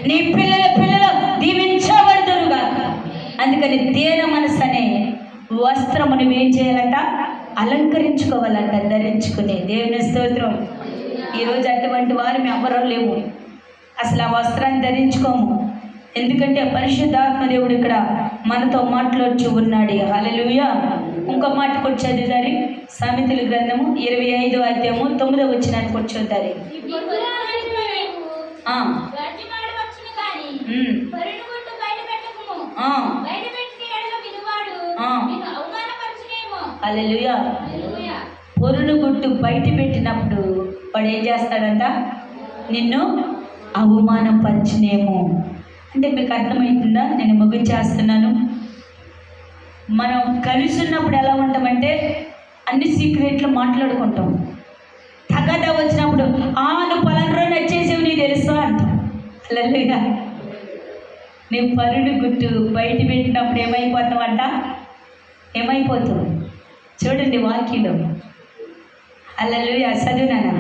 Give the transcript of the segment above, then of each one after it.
నీ పిల్లలు దీవించబడుదురుగాక. అందుకని దీన మనసు అనే వస్త్రము నువ్వేం చేయాలంట? అలంకరించుకోవాలంట, ధరించుకునే. దేవుని స్తోత్రం. ఈరోజు అటువంటి వారు ఎవరో లేవు. అసలు ఆ వస్త్రాన్ని ధరించుకోము. ఎందుకంటే పరిశుద్ధాత్మ దేవుడు ఇక్కడ మనతో మాట్లాడుచు ఉన్నాడు. హల్లెలూయా. ఇంకో మాటకు వచ్చేదారి సామెతల గ్రంథము 25వ అధ్యాయము 9వ వచనానికి వచ్చేదారి. హల్లెలూయా. పొరును గుట్టు బయట పెట్టినప్పుడు వాడు ఏం చేస్తాడంట? నిన్ను అవమానపరచునేమో. అంటే మీకు అర్థమవుతుందా? నేను ముగించేస్తున్నాను. మనం కలిసి ఉన్నప్పుడు ఎలా ఉంటామంటే అన్ని సీక్రెట్లు మాట్లాడుకుంటాం. తగదా వచ్చినప్పుడు నువ్వు పలానా రోజు నచ్చేసేవి నీకు తెలుసా అంటాం. హల్లెలూయా. నేను పరుడు గుట్టు బయట పెట్టినప్పుడు ఏమైపోతావంట? ఏమైపోతావు? చూడండి వాక్యంలో. హల్లెలూయా. చదువునానా?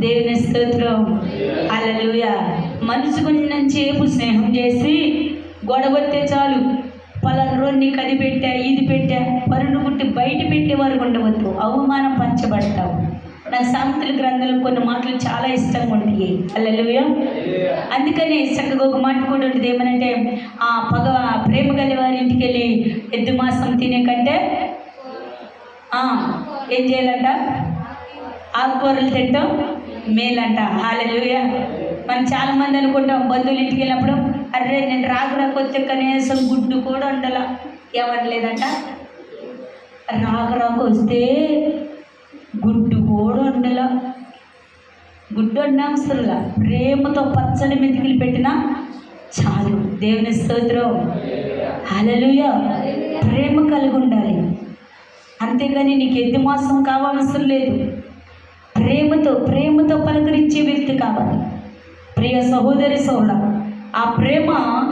దేవుని స్తోత్రం. హల్లెలూయా. మనసుకు చేపు స్నేహం చేసి గొడవతే చాలు. పలానా రోజు నీకు అది పెట్టా, ఇది పెట్టా, పరును గుట్టి బయట పెట్టే వరకు ఉండవద్దు. అవమానం పంచబడతావు. నా సామెతల గ్రంథంలో కొన్ని మాటలు చాలా ఇష్టంగా ఉంటాయి. హల్లెలూయా. అందుకని చక్కగా ఒక మాట కూడా ఉంటుంది. ఏమనంటే ప్రేమ గల వారి ఇంటికి వెళ్ళి ఎద్దు మాసం తినే కంటే ఏం చేయాలంట? ఆకుకూరలు తింటాం మేలంట. హల్లెలూయా. మనం చాలామంది అనుకుంటాం బంధువులు ఇంటికి వెళ్ళినప్పుడు, అరే నేను రాకొచ్చే కనీసం గుడ్డు కూడా వండలా. ఏమనలేదంట? రాకు వస్తే గుడ్డు కూడా వండలా. గుడ్డు వండాల్సలా. ప్రేమతో పచ్చడి మెతుకులు పెట్టినా చాలు. దేవుని స్తోత్రం. హల్లెలూయా. ప్రేమ కలిగి ఉండాలి. అంతేగాని నీకు ఎద్దు మాసం కావాల్సిన లేదు. ప్రేమతో పలకరించే వ్యక్తి కావాలి. ప్రియ సహోదరి సోదర, ఆ ప్రేమ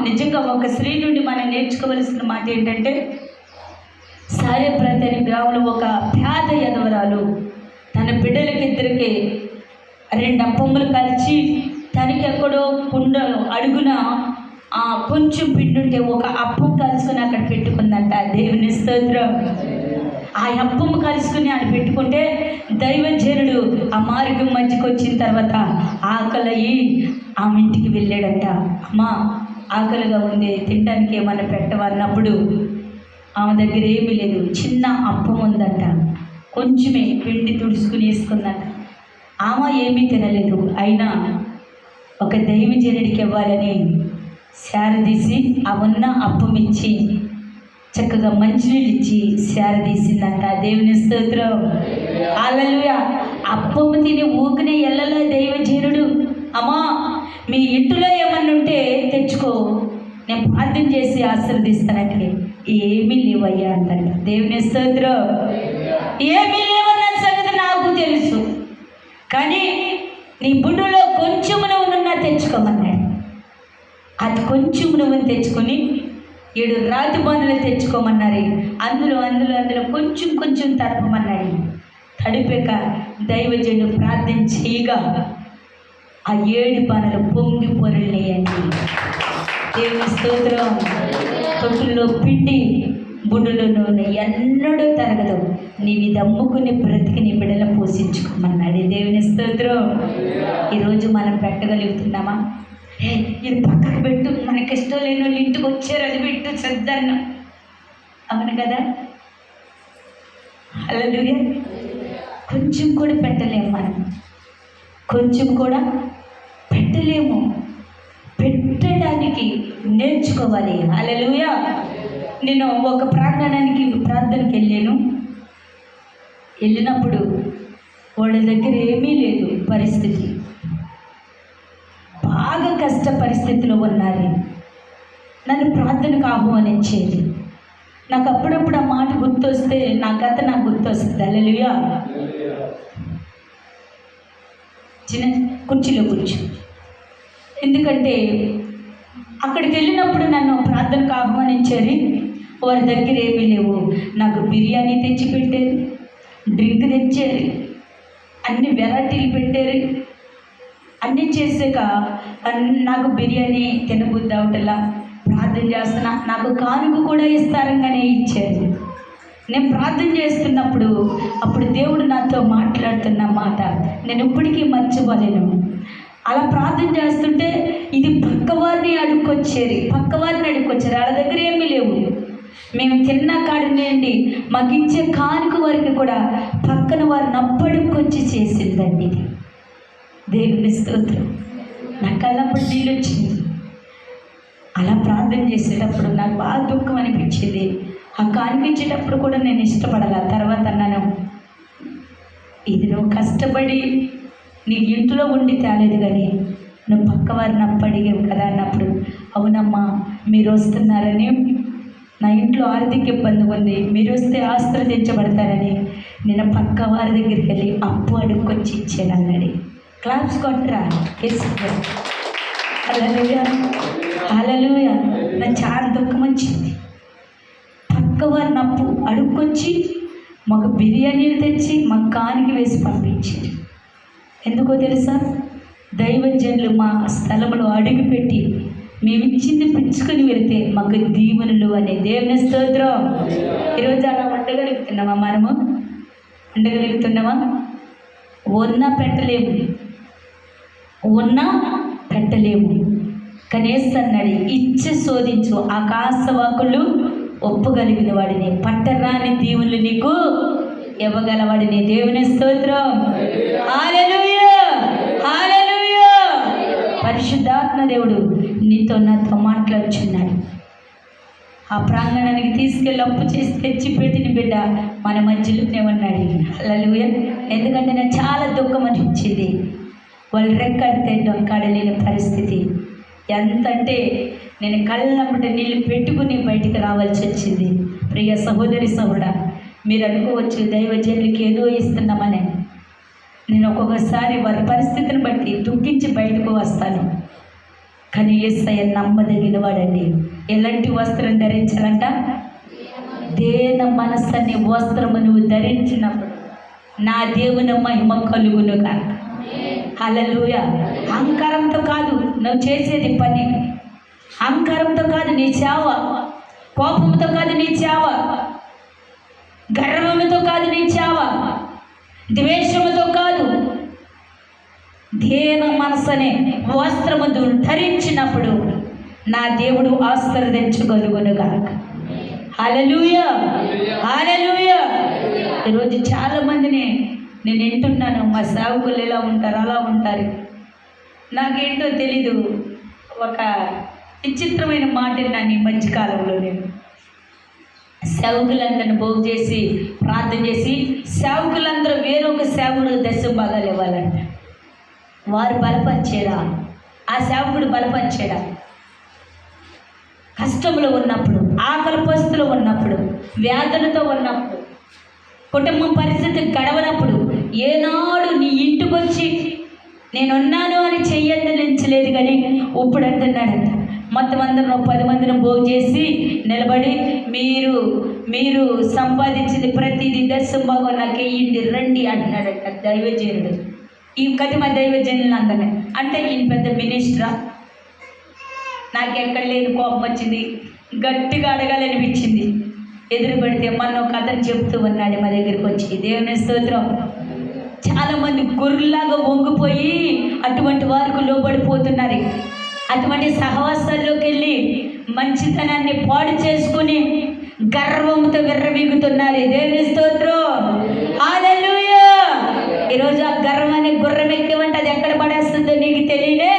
నిజంగా ఒక స్త్రీ నుండి మనం నేర్చుకోవలసిన మాట ఏంటంటే, సారెప్రతి అనే గ్రామంలో ఒక పేద యదవరాలు తన బిడ్డలకిద్దరికి 2 అప్పములు కలిసి తనకి ఎక్కడో కుండలో అడుగున కొంచెం పిండి ఉంటే ఒక అప్పం కలుసుకుని అక్కడ పెట్టుకుందంట. దేవుని స్తోత్రం. ఆ అప్పము కలుసుకుని ఆడ పెట్టుకుంటే దైవజనుడు ఆ మార్గం మధ్యకి వచ్చిన తర్వాత ఆకలి ఆమె ఇంటికి వెళ్ళాడంట. అమ్మా ఆకలిగా ఉంది, తినడానికి ఏమన్నా పెట్టవన్నప్పుడు ఆమె దగ్గర ఏమీ లేదు. చిన్న అప్పం ఉందంట. కొంచెమే పిండి తుడుచుకుని వేసుకుందంట. ఆమె ఏమీ తినలేదు. అయినా ఒక దైవజనుడికి ఇవ్వాలని శారదీసి ఆ ఉన్న అప్పం ఇచ్చి చక్కగా మంచినీళ్ళు ఇచ్చి శారదీసిందంట. దేవుని స్తోత్రం. హల్లెలూయా. అప్పము తిని ఊకనే ఎల్లలా దైవజనుడు, అమ్మా మీ ఇంటిలో ఏమన్నా ఉంటే తెచ్చుకో, నేను ప్రార్థన చేసి ఆశీర్వదిస్తానంటే ఏమీ లేవయ్యా అందంట. దేవుని స్తోత్రం. ఏమీ లేవన్న సంగతి నాకు తెలుసు, కానీ నీ బుడ్డులో కొంచెం నువ్వున్నా తెచ్చుకోమన్నాడు. అది కొంచెం నువ్వు తెచ్చుకొని 7 రాతి బాణలు తెచ్చుకోమన్నారు. అందులో కొంచెం తడపమన్నాడు. తడిపాక దైవజనుడు ప్రార్థన చేయగా ఆ 7 బాణలు పొంగి పొరలేయండి. దేవుని స్తోత్రం. తొట్టుల్లో పిండి బుడ్డులో నూనె ఎన్నడూ తరగదు. నీవి దమ్ముకుని బ్రతికి నీ బిడ్డలు పోషించుకోమన్నాడు. దేవుని స్తోత్రం. ఈరోజు మనం పెట్టగలుగుతున్నామా? ఇది పక్కకు పెట్టు, మనకి ఇష్టం లేని వాళ్ళు ఇంటికి వచ్చారు అది పెట్టు శ్రద్ధను, అవును కదా? హల్లెలూయా. కొంచెం కూడా పెట్టలేము, మనం కొంచెం కూడా పెట్టలేము. పెట్టడానికి నేర్చుకోవాలి. హల్లెలూయా. నేను ఒక ప్రార్థనకి వెళ్ళినప్పుడు వాళ్ళ దగ్గర ఏమీ లేదు పరిస్థితి, బాగా కష్ట పరిస్థితిలో ఉన్నారు. నన్ను ప్రార్థనకు ఆహ్వానించేది. నాకు అప్పుడప్పుడు ఆ మాట గుర్తొస్తే నా కథ నాకు గుర్తొస్తుంది. హల్లెలూయా. చిన్న కుర్చీలో కూర్చో. ఎందుకంటే అక్కడికి వెళ్ళినప్పుడు నన్ను ప్రార్థనకు ఆహ్వానించారు. వారి దగ్గర ఏమీ లేవు. నాకు బిర్యానీ తెచ్చి పెట్టారు, డ్రింక్ తెచ్చారు, అన్ని వెరైటీలు పెట్టారు. అన్నీ చేసాక నాకు బిర్యానీ తినబుద్ధి అవటలా, ప్రార్థన చేస్తున్నా. నాకు కానుక కూడా ఇస్తారంగానే ఇచ్చారు. నేను ప్రార్థన చేస్తున్నప్పుడు అప్పుడు దేవుడు నాతో మాట్లాడుతున్న మాట నేను ఇప్పటికీ మర్చిపోలేను. అలా ప్రార్థన చేస్తుంటే ఇది పక్కవారిని అడుక్కొచ్చారు. వాళ్ళ దగ్గర ఏమీ లేవు. మేము తిన్న కాడినేండి మాకు ఇచ్చే కానుక వరకు కూడా పక్కన వారు నప్పడుకొచ్చి చేసిందండి. దేవుని స్తోత్రం. నా కళ్ళప్పుడు నీళ్ళు వచ్చింది. అలా ప్రార్థన చేసేటప్పుడు నాకు బాగా దుఃఖం అనిపించింది. ఆ కానిపించేటప్పుడు కూడా నేను ఇష్టపడాల. తర్వాత అన్నాను, ఇది నువ్వు కష్టపడి నీ ఇంట్లో ఉండి తేలేదు కానీ నువ్వు పక్కవారిని అప్పడిగావు కదా అన్నప్పుడు, అవునమ్మా మీరు వస్తున్నారని, నా ఇంట్లో ఆర్థిక ఇబ్బంది ఉంది, మీరు వస్తే ఆశీర్వదించబడతారని నేను పక్క వారి దగ్గరికి వెళ్ళి అప్పు అడుక్కొచ్చి ఇచ్చాను అన్నాడు. క్లాప్స్ కొట్టరా. హల్లెలూయా, హల్లెలూయా. నాకు చాలా దుఃఖం వచ్చింది. పక్కవారిని అప్పు అడుక్కొచ్చి మాకు బిర్యానీలు తెచ్చి మాకు కానికి వేసి పంపించారు. ఎందుకో తెలుసా? దైవజనులు మా స్థలంలో అడుగుపెట్టి మేము ఇచ్చింది పుచ్చుకొని వెళితే మాకు దీవెనలు అనే దేవుని స్తోత్రం. ఈరోజు అలా ఉండగలుగుతున్నామా? మనము ఉండగలుగుతున్నామా? ఉన్నా పెట్టలేము. కనీసం అన్నాడు, ఇచ్చి శోధించు ఆకాశవాకులు ఒప్పగలిగిన వాడిని, పట్టరాని దీవులు నీకు ఇవ్వగలవాడిని. దేవుని స్తోత్రం. హల్లెలూయా, హల్లెలూయా. పరిశుద్ధాత్మ దేవుడు నాతో మాట్లాడుచున్నాడు. ఆ ప్రాంగణానికి తీసుకెళ్ళి అప్పు చేసి తెచ్చి పెట్టిన బిడ్డ మన మధ్యలోనే ఉన్నాడు. హల్లెలూయా. ఎందుకంటే నాకు చాలా దుఃఖం అనిపించింది. వాళ్ళు రెక్కడితే డొంకాడలేని పరిస్థితి. ఎంతంటే నేను కళ్ళమ్మట నీళ్ళు పెట్టుకుని బయటికి రావాల్సి వచ్చింది. ప్రియ సహోదరి సహోదరుడా, మీరు అనుకోవచ్చు దైవజనులకి ఏదో ఇస్తున్నామని. నేను ఒక్కొక్కసారి వారి పరిస్థితిని బట్టి దుఃఖించి బయటకు వస్తాను. కానీ యేసయ్య నమ్మదగిన వాడండి. ఎలాంటి వస్త్రం ధరించాలంట? దేన మనస్సని వస్త్రము నువ్వు ధరించినప్పుడు నా దేవుని మహిమ కలుగునుగా. హల్లెలూయా. అహంకారంతో కాదు నువ్వు చేసేది పని, అహంకారంతో కాదు నీ సేవ, కోపంతో కాదు నీ సేవ, గర్వముతో కాదు నీ సేవ, ద్వేషముతో కాదు. దేన మనసనే వస్త్రము ధరించినప్పుడు నా దేవుడు ఆశీర్వదించగలుగునుగా. హల్లెలూయా, హల్లెలూయా. ఈరోజు చాలామందిని నేను వింటున్నాను, మా సేవకులు ఎలా ఉంటారు అలా ఉంటారు. నాకేంటో తెలీదు. ఒక విచిత్రమైన మాట విన్నాను ఈ మధ్యకాలంలో. నేను సేవకులందరిని పోగు చేసి ప్రార్థన చేసి సేవకులందరూ వేరొక సేవకుడు దశభాగాలు ఇవ్వాలంట. వారు బలపరిచేదా? ఆ సేవకుడు బలపరిచేదా? కష్టంలో ఉన్నప్పుడు, ఆకలి పరిస్థితులు ఉన్నప్పుడు, వ్యాధులతో ఉన్నప్పుడు, కుటుంబం పరిస్థితి గడవనప్పుడు ఏనాడు నీ ఇంటికి వచ్చి నేనున్నాను అని చెయ్యలేదు. కానీ ఇప్పుడు అంటున్నాడంట, మొత్తం అందరూ 10 మందిని పోగు చేసి నిలబడి మీరు సంపాదించింది ప్రతిదీ దశభాగం నాకు వేయండి రండి అంటున్నాడంట దైవజనుడు. ఈ కది మా దైవజనులు అందరినీ అంటే ఈయన పెద్ద మినిస్టరా? నాకెక్కడ లేని కోపం వచ్చింది, గట్టిగా అడగాలనిపించింది. ఎదురు పడితే మన ఒక అతను చెప్తూ ఉన్నాడు మా దగ్గరికి వచ్చి. దేవుని స్తోత్రం. చాలామంది గొర్రెలాగా వంగిపోయి అటువంటి వారికి లోబడిపోతున్నారు. అటువంటి సహవాసాల్లోకి వెళ్ళి మంచితనాన్ని పాడు చేసుకుని గర్వంతో విర్రవీగుతున్నారు. దేవుని స్తోత్రం. హల్లెలూయా. ఈరోజు ఆ గర్వాన్ని గుర్రం ఎక్కేవంటే అది ఎక్కడ పడేస్తుందో నీకు తెలీదు.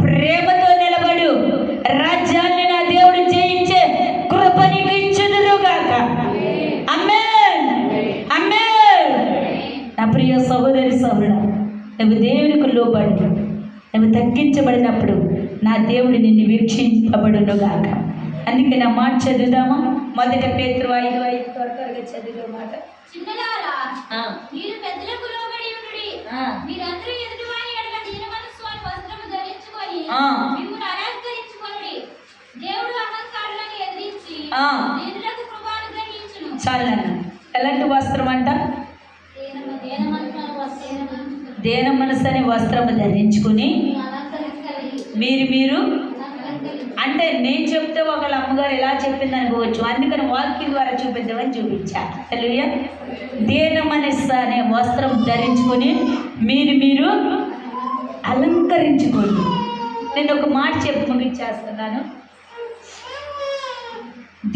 ప్రేమతో నిలబడు, రాజ్యాన్ని నా దేవుడు జయించే కృప నీకు ఇచ్చుదురుగాక. ఆమేన్, ఆమేన్. నా ప్రియ సహోదరి సహోదరుడా, నువ్వు దేవునికి లోబడి నువ్వు తగ్గించబడినప్పుడు నా దేవుడు నిన్ను వీక్షింపబడునుగాక. అందుకే నా మాట చదువుదామా? 1 పేతురు 5:5 త్వరగా చదివే మాట. చిన్నలారా, మీరు పెద్దలకు లోబడి ఉండుడి. మీరందరూ ఎదుటివాని ఎడల దీన మనస్సు అని వస్త్రము ధరించుకొని మిమ్మును అలంకరించుకొనుడి. దేవుడు అహంకారులను ఎదిరించి దీనులకు కృపను గ్రహించును. చాలన్న. ఎలాంటి వస్త్రం అంట? దేన మనసు అనే వస్త్రము ధరించుకుని మీరు అంటే నేను చెప్తే ఒకళ్ళ అమ్మగారు ఎలా చెప్పింది అనుకోవచ్చు, అందుకని వాక్యం ద్వారా చూపిద్దామని చూపించా. హల్లెలూయా. దేన మనస్సు అనే వస్త్రం ధరించుకొని మీరు అలంకరించుకోండి. నేను ఒక మాట చెప్పి ముగించేస్తున్నాను.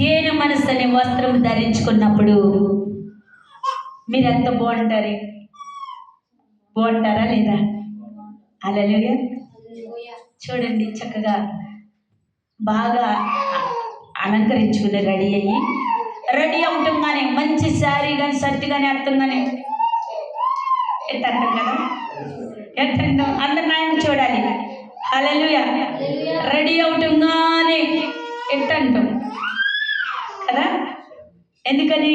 దేన మనస్సు అనే వస్త్రం ధరించుకున్నప్పుడు మీరు ఎంత బాగుంటారా లేదా? హల్లెలూయా. చూడండి, చక్కగా బాగా అలంకరించుకుని రెడీ అవుతుంగానే మంచి శారీ కానీ షర్ట్ కానీ అర్థంగానే ఎట్టంటాం కదా, ఎట్టంటాం అందరు నాయన చూడాలి. హల్లెలూయా. రెడీ అవుతుంగానే ఎట్టంటాం కదా. ఎందుకని?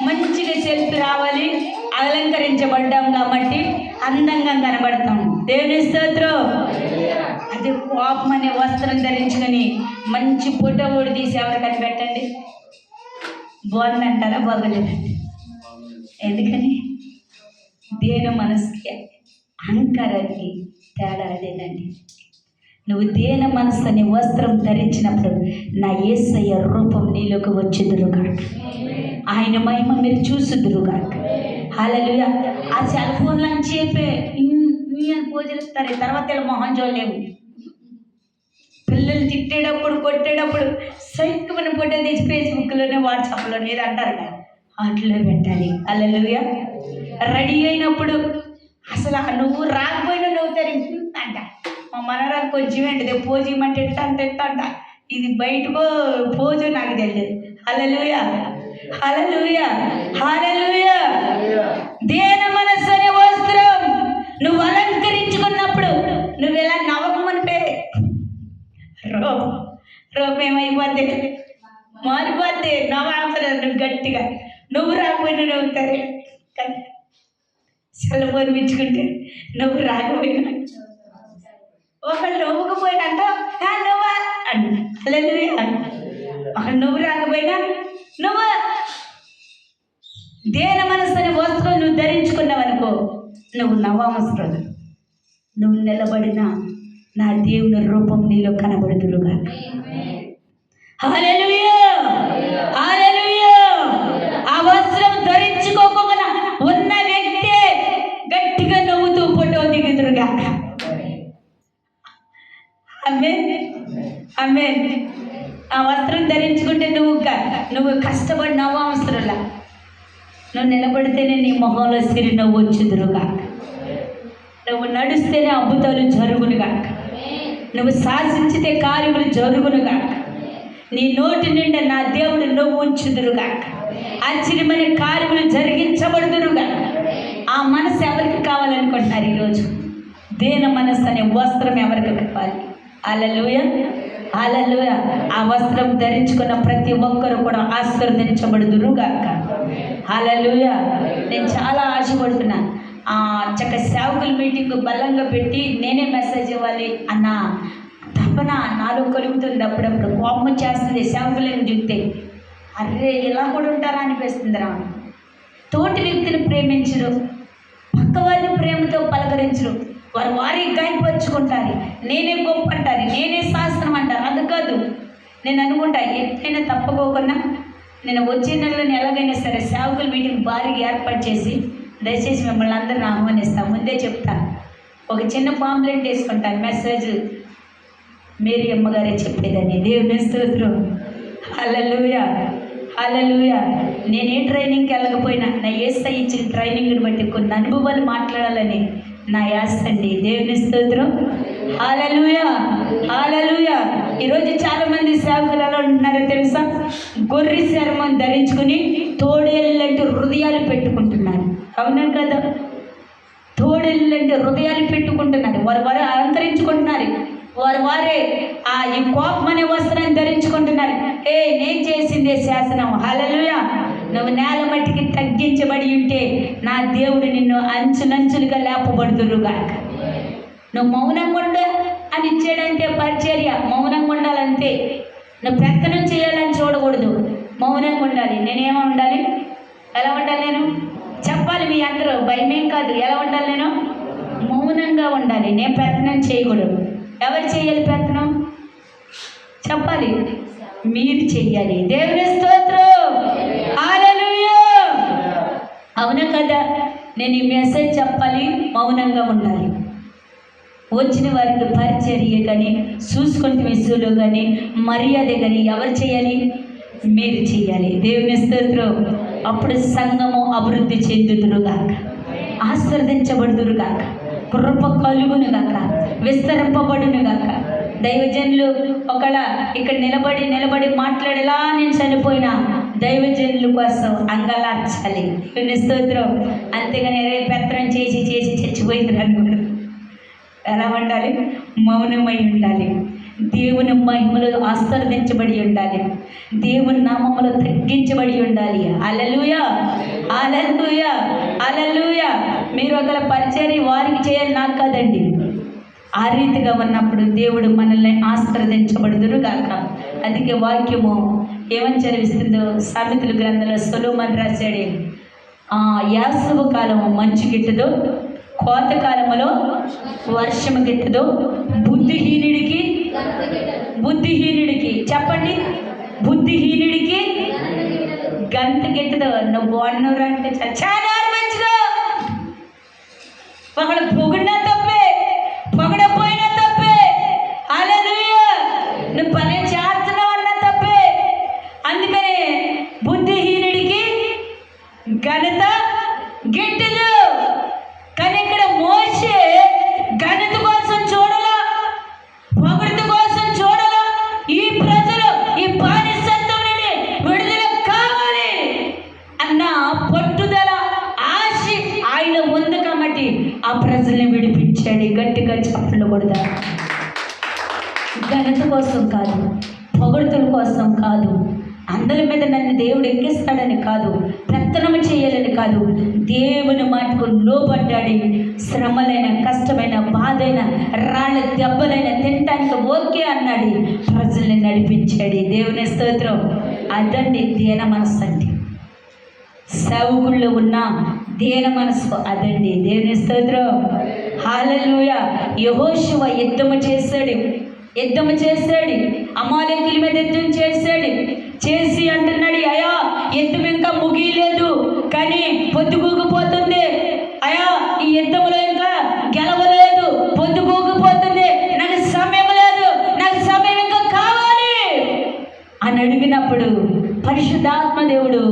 మంచిగా సెల్ఫీ రావాలి, అలంకరించబడ్డాం కాబట్టి అందంగా కనబడతాం. దేవుని స్తోత్రం. అది కోపం అనే వస్త్రం ధరించుకొని మంచి ఫోటో కూడా తీసి ఎవరికని పెట్టండి. బాగుందంటారా? బాగోలేదండి. ఎందుకని? దేన మనసుకి అహంకారానికి తేడా అదేనండి. నువ్వు దేన మనసు అనే వస్త్రం ధరించినప్పుడు నా యేసయ్య రూపం నీలోకి వచ్చుదురుగా, ఆయన మహిమ మీరు చూసుదురుగా. హల్లెలూయా. ఆ సెల్ ఫోన్లు అని చెప్పే అని పూజలిస్తారు, తర్వాత ఇలా మొహం చూడలేము. పిల్లలు తిట్టేటప్పుడు కొట్టేటప్పుడు సైకిల్ ఫోటో తీసి ఫేస్బుక్లోనే వాట్సాప్లోనే ఏది అంటారు కదా, వాటిలో పెట్టాలి. హల్లెలూయా. రెడీ అయినప్పుడు అసలు నువ్వు రాకపోయినా నవ్వుతారు అంట. మా మనరాలు కొంచెం ఏంటిది పోజు ఇవ్వమంటే ఎట్ట ఇది బయటకో పోజు నాకు తెలియదు. హల్లెలూయా. హల్లెలూయా. హల్లెలూయా. దేన మనస్సు అనే వస్త్రం నువ్వు అలంకరించుకున్నప్పుడు నువ్వు ఎలా నవ్వకమంటే రూపం ఏమైపోద్ది, మారిపోద్ది. నవ్వుతారు నువ్వు గట్టిగా. నువ్వు రాకపోయినా నవ్వుతారు. సెల్ ఫోన్ పిచ్చుకుంటే నువ్వు రాకపోయినా, ఒకళ్ళు నవ్వుకపోయినా నువ్వా అంట. హల్లెలూయా. ఒకళ్ళు నువ్వు రాకపోయినా నువ్వు దేన మనస్సు అనే వస్త్రం నువ్వు ధరించుకున్నావు అనుకో, నువ్వు నవ్వవసరం. నువ్వు నిలబడిన నా దేవుని రూపం నీలో కనబడుదురుగా. హల్లెలూయా. హల్లెలూయా. ఆ వస్త్రం ధరించుకోకుండా ఉన్న వ్యక్తే గట్టిగా నవ్వుతూ ఫోటో దిగుదురుగా. ఆమేన్. ఆమేన్. ఆ వస్త్రం ధరించుకుంటే నువ్వు కష్టపడి నవ్వవసరంలా. నువ్వు నిలబడితేనే నీ మొహంలో సిరి నవ్వు వచ్చుదురుగా. నువ్వు నడుస్తేనే అద్భుతాలు జరుగునుగా. నువ్వు శాసించితే కార్యములు జరుగునుగా. నీ నోటి నిండా నా దేవుడు నవ్వు ఉంచుదురుగా. ఆశ్చర్యమైన కార్యములు జరిగించబడుదురుగా. ఆ మనసు ఎవరికి కావాలనుకుంటున్నారు ఈరోజు? దేన మనసు అనే వస్త్రం ఎవరికి కావాలి? హల్లెలూయా. హల్లెలూయా. ఆ వస్త్రం ధరించుకున్న ప్రతి ఒక్కరు కూడా ఆశీర్వదించబడుదురుగాక. హల్లెలూయా. నేను చాలా ఆశపడుతున్నాను. చక్క సేవకుల మీటింగ్ బలంగా పెట్టి నేనే మెసేజ్ ఇవ్వాలి అన్న తపన నాలో కలుగుతుంది. అప్పుడప్పుడు కోపం చేస్తుంది సేవకులను చూస్తే. అర్రే ఇలా కూడా ఉంటారా అనిపిస్తుంది. రా తోటి వ్యక్తిని ప్రేమించరు, పక్క వాళ్ళని ప్రేమతో పలకరించరు, వారి గాయపరుచుకుంటారు, నేనే గొప్ప అంటారు, నేనే శాస్త్రం అంటారు. అది కాదు. నేను అనుకుంటా ఎట్లయినా తప్పకోకుండా నేను వచ్చే నెలలో ఎలాగైనా సరే సేవకుల మీటింగ్ భారీగా ఏర్పాటు చేసి దయచేసి మిమ్మల్ని అందరిని ఆహ్వానిస్తాను. ముందే చెప్తాను. ఒక చిన్న పాంప్లెంట్ వేసుకుంటాను, మెసేజ్ మేరీ అమ్మగారే చెప్పేదని. దేవుని స్తోత్రం. హల్లెలూయా. హల్లెలూయా. నేనే ట్రైనింగ్కి వెళ్ళకపోయినా నా యేసయ్య ఇచ్చిన ట్రైనింగ్ని బట్టి కొన్ని అనుభవాలు మాట్లాడాలని నా యాస అండి. దేవుని స్తోత్రం. హల్లెలూయా. హల్లెలూయా. ఈరోజు చాలామంది సేవకులు ఎలా ఉంటున్నారో తెలుసా? గొర్రె చర్మం ధరించుకుని తోడేళ్ళంటూ హృదయాలు పెట్టుకుంటున్నారు. అవునా కదా? తోడేళ్ళంటే హృదయాలు పెట్టుకుంటున్నారు. వారు అలంకరించుకుంటున్నారు. వారే ఈ కోపం అనే వస్త్రాన్ని ధరించుకుంటున్నారు. నేను చేసిందే శాసనం. హల్లెలూయా. నువ్వు నేల మట్టికి తగ్గించబడి ఉంటే నా దేవుడు నిన్ను అంచులంచులుగా లేపబడుదురుగాక. నువ్వు మౌనంగా ఉండు అని ఇచ్చాడంటే పరిచర్య మౌనంగా ఉండాలంతే. నువ్వు పెత్తనం చేయాలని చూడకూడదు, మౌనంగా ఉండాలి. నేనేమో ఉండాలి? ఎలా ఉండాలి? నేను చెప్పాలి మీ అందరూ, భయమేం కాదు. ఎలా ఉండాలి? నేను మౌనంగా ఉండాలి. నేను పెత్తనం చేయకూడదు. ఎవరు చేయాలి పెత్తనం? చెప్పాలి, మీరు చెయ్యాలి. దేవుని స్తోత్రం, హల్లెలూయా. అవునా కదా? నేను ఈ మెసేజ్ చెప్పాలి, మౌనంగా ఉండాలి. వచ్చిన వారికి పరిచర్య కానీ, చూసుకుంటే విసులు కానీ, మర్యాద కానీ ఎవరు చేయాలి? మీరు చేయాలి. దేవుని స్తోత్రం. అప్పుడు సంఘము అభివృద్ధి చెందుదురుగాక, ఆశీర్వదించబడుదురుగాక, కృప కలుగునుగాక, విస్తరింపబడునుగాక. దైవజనులు ఒకళ్ళ ఇక్కడ నిలబడి మాట్లాడేలా నేను చనిపోయినా దైవజనుల కోసం అంగలార్చాలి. దేవుని స్తోత్రం. అంతేగాని పెత్తనం చేసి చచ్చిపోయింది అనుకోడు. ఎలా ఉండాలి? మౌనమై ఉండాలి. దేవుని మహిమలో ఆశీర్వదించబడి ఉండాలి. దేవుని నామములో తగ్గించబడి ఉండాలి. హల్లెలూయా, హల్లెలూయా, హల్లెలూయా. మీరు ఒకళ్ళ పరిచర్య వారికి చేయాలి, నాకు కాదండి. ఆ రీతిగా ఉన్నప్పుడు దేవుడు మనల్ని ఆశీర్వదించబడుదురు గాక. అందుకే వాక్యము ఏమని చదివిస్తుందో సామెతల గ్రంథంలో సొలొమోను రాశాడు, యాసవ కాలము మంచు గిట్టదు, కోతకాలములో వర్షము గిట్టదు, బుద్ధిహీనుడికి చెప్పండి, బుద్ధిహీనుడికి గంట గిట్టదు. నువ్వు అన్నూరు అంటే చాలా మంచిగా ఒకడు పొగిడినా తప్పే, పొగడపోయినా తప్పే. హల్లెలూయా. నువ్వు పని చేస్తున్నావు అన్నా తప్పే. అందుకనే బుద్ధిహీనుడికి ఘనత గిట్టదు. కానీ ఇక్కడ మోషే ఘనత కోసం చూడలా, పొగడత కోసం చూడలా. ఈ ప్రజలు ఈ బానిసత్వం నుండి విడుదల కావాలి అన్న పట్టుదల, ఆశ ఆయన ఉంది కాబట్టి ఆ ప్రజల్ని విడిపించాడు. గట్టిగా చప్పట్లు కొడదా. ఘనత కోసం కాదు, పొగడుతుల కోసం కాదు, అందరి మీద నన్ను దేవుడు ఎక్కిస్తాడని కాదు, పెత్తనము చేయాలని కాదు, దేవుని మాటకు లోబడ్డాడు. శ్రమలైన, కష్టమైన, బాధైన, రాళ్ళ దెబ్బలైన తినటానికి ఓకే అన్నాడు. ప్రజల్ని నడిపించాడు. దేవుని స్తోత్రం. అదండి దీన మనసు అంటే. సేవకుల్లో ఉన్న దీన మనసు అదండి. దేవుని స్తోత్రం, హల్లెలూయా. యెహోషువ యుద్ధము చేశాడు, అమాలేకీయుల మీద యుద్ధం చేసి అంటున్నాడు, అయ్యా యుద్ధం ఇంకా ముగియలేదు, కానీ పొద్దుగూగిపోతుంది. అయ్యా ఈ యుద్ధంలో ఇంకా గెలవలేదు, పొద్దుగూగిపోతుంది, నాకు సమయం లేదు, నాకు సమయం ఇంకా కావాలి అని అడిగినప్పుడు పరిశుద్ధాత్మ దేవుడు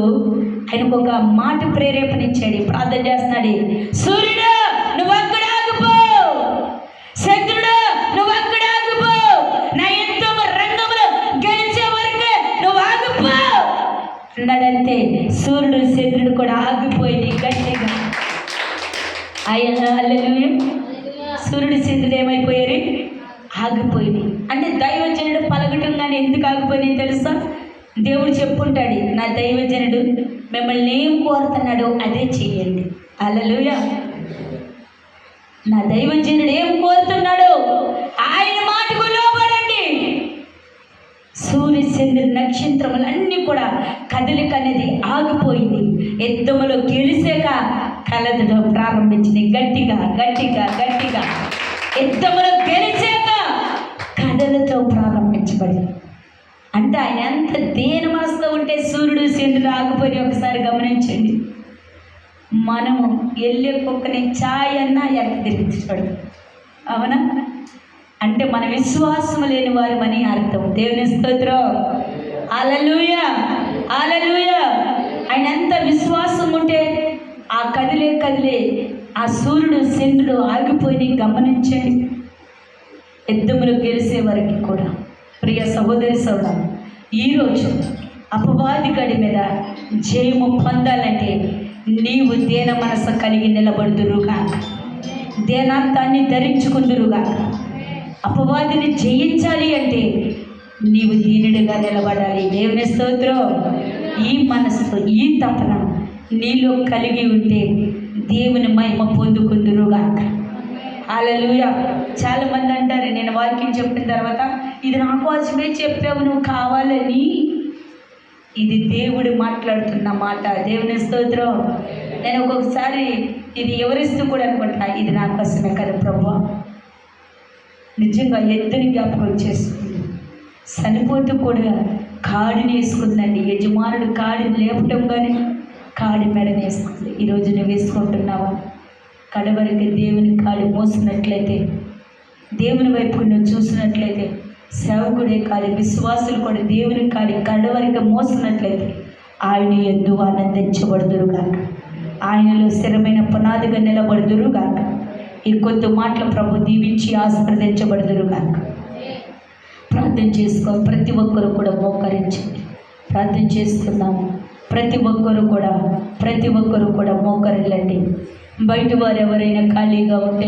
ఆయనకు ఒక మాట ప్రేరేపణ ఇచ్చాడు. ప్రార్థన చేస్తున్నాడు, సూర్యుడు నువ్వు అక్కడ ఆగిపో, చంద్రుడు నువ్వు అక్కడ ఆగిపో, నా యుద్ధం రంగంలో గెలిచే వరకే నువ్వు ఆగిపో అన్నాడంతే. సూర్యుడు చంద్రుడు కూడా ఆగిపోయింది గట్టిగా. హల్లెలూయా. సూర్యుడు చంద్రుడు ఏమైపోయారు? ఆగిపోయింది. అంటే దైవజనుడు పలకటంగానే ఎందుకు ఆగిపోయినాయి తెలుసా? దేవుడు చెప్పుంటాడు, నా దైవజనుడు మిమ్మల్ని ఏం కోరుతున్నాడో అదే చెయ్యండి. హల్లెలూయా. నా దైవజనుడు ఏం కోరుతున్నాడో ఆయన మాటకు లోబడండి. సూర్య చంద్ర నక్షత్రములన్నీ కూడా కదలిక అనేది ఆగిపోయింది. యుద్ధములో గెలిచాక కలదడం ప్రారంభించింది. గట్టిగా గట్టిగా గట్టిగా యుద్ధములో గెలిచాక కదలతో ప్రారంభించబడింది. అంటే ఆయన ఎంత దేని మనసులో ఉంటే సూర్యుడు చంద్రుడు ఆగిపోయి ఒకసారి గమనించండి. మనము వెళ్ళే కుక్కని ఛాయ్ అన్నా ఎక్క తిరిగించాడు. అవునా? అంటే మన విశ్వాసం లేని వారు అని అర్థం. దేవుని స్తోత్రం, హల్లెలూయా, హల్లెలూయా. ఆయన ఎంత విశ్వాసం ఉంటే ఆ కదిలే ఆ సూర్యుడు చంద్రుడు ఆగిపోయి గమనించండి. యుద్ధములు గెలిసే వరకు కూడా. ప్రియ సహోదరి సోదరా, ఈరోజు అపవాది గడి మీద జయము పొందాలంటే నీవు దేన మనసు కలిగి నిలబడుదురుగాక, దేనార్థాన్ని ధరించుకుందురుగాక. అపవాదిని జయించాలి అంటే నీవు దీనుడిగా నిలబడాలి. దేవుని స్తోత్రం. ఈ మనసు, ఈ తపన నీలో కలిగి ఉంటే దేవుని మహిమ పొందుకుందురుగాక. హల్లెలూయా. చాలా మంది అంటారు, నేను వాక్యం చెప్పిన తర్వాత ఇది నా కోసమే చెప్పావు నువ్వు కావాలని. ఇది దేవుడు మాట్లాడుతున్న మాట. దేవుని స్తోత్రం. నేను ఒక్కొక్కసారి ఇది ఎవరిస్తూ కూడా అనుకుంటా, ఇది నా కోసమే కదా ప్రభువా. నిజంగా ఎద్దుని జ్ఞాపకం చేసుకుంది, చనిపోతూ కూడా కాడిని వేసుకుందండి. యజమానుడు కాడిని లేపటం కానీ కాడి మెడని వేసుకుంది. ఈరోజు నువ్వు వేసుకుంటున్నావా? కడవరికి దేవుని కాడి మోసినట్లయితే, దేవుని వైపు నువ్వు చూసినట్లయితే, సేవకుడే కాదు విశ్వాసులు కూడా దేవుని కాడి కడవరికి మోసినట్లయితే ఆయన యందు ఆనందించబడుదురుగాక. ఆయనలో స్థిరమైన పునాదిగా నిలబడుదురుగాక. ఈ కొద్ది మాటలు ప్రభు దీవించి ఆశీర్వదించబడుదురుగాక. ప్రార్థన చేసుకో. ప్రతి ఒక్కరు కూడా మోకరించండి. ప్రార్థన చేస్తున్నాము. ప్రతి ఒక్కరు కూడా మోకరిల్లండి. బయట వారు ఎవరైనా ఖాళీగా ఉంటే